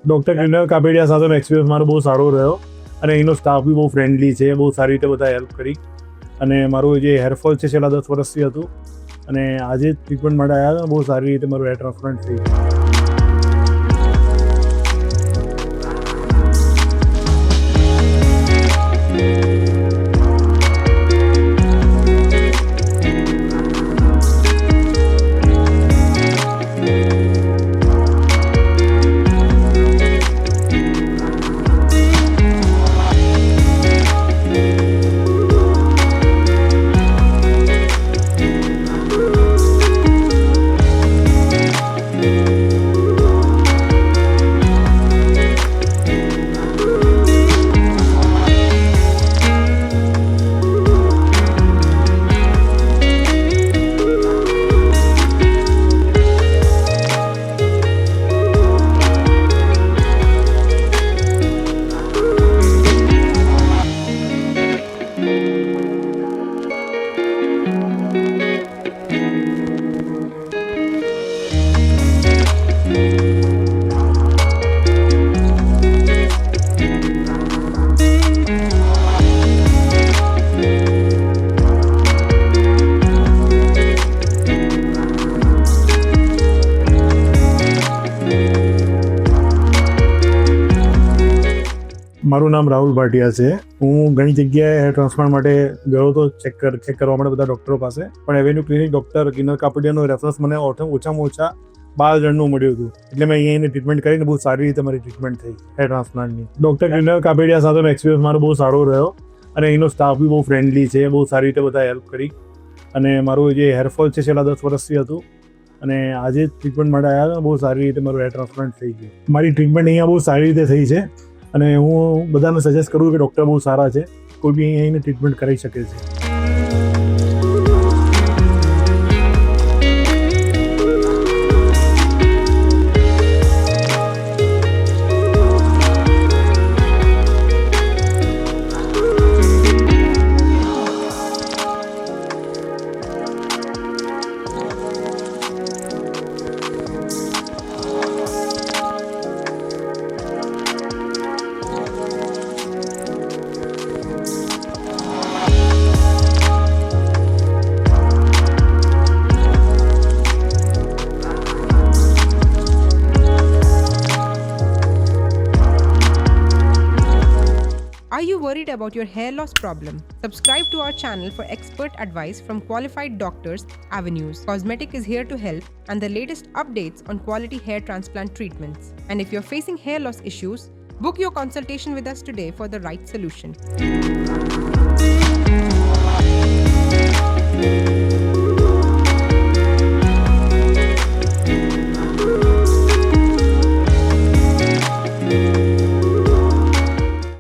Doctor કિન્નર Kapadia સાથેનો experience મારો બહુ સારો રહ્યો અને એનો સ્ટાફ બી બહુ ફ્રેન્ડલી છે, બહુ સારી રીતે બધા હેલ્પ કરી અને મારું જે હેરફોલ છે છેલ્લા 10 વર્ષથી હતું અને આજે ટ્રીટમેન્ટ માટે આવ્યા બહુ સારી રીતે મારું હેર ટ્રાન્સપ્લાન્ટ થઈ ગયું. મારું નામ રાહુલ ભાટિયા છે. હું ઘણી જગ્યાએ હેર ટ્રાન્સપ્લાન્ટ માટે ગયો હતો ચેક કરવા માટે બધા ડૉક્ટરો પાસે, પણ એવેન્યુ ક્લિનિક ડૉક્ટર કિન્નર કાપડિયાનો રેફરન્સ મને ઓછામાં ઓછા 12 જણનું મળ્યું હતું, એટલે મેં અહીંયા ટ્રીટમેન્ટ કરીને બહુ સારી રીતે મારી ટ્રીટમેન્ટ થઈ હેર ટ્રાન્સપ્લાન્ટની. ડૉક્ટર કિન્નર કાપડિયા સાથેનો એક્સપિરિયન્સ મારો બહુ સારો રહ્યો અને એનો સ્ટાફ બી બહુ ફ્રેન્ડલી છે, બહુ સારી રીતે બધા હેલ્પ કરી અને મારું જે હેરફોલ છે છેલ્લા 10 વર્ષથી હતું અને આજે ટ્રીટમેન્ટ માટે આવ્યા બહુ સારી રીતે મારું હેર ટ્રાન્સપ્લાન્ટ થઈ ગયું. મારી ટ્રીટમેન્ટ અહીંયા બહુ સારી રીતે થઈ છે અને હું બધાને સજેસ્ટ કરું કે ડૉક્ટર બહુ સારા છે, કોઈ બી અહીંયા ટ્રીટમેન્ટ કરી શકે છે. Are you worried about your hair loss problem? Subscribe to our channel for expert advice from qualified doctors. Avenues Cosmetic is here to help and the latest updates on quality hair transplant treatments. And if you're facing hair loss issues, book your consultation with us today for the right solution.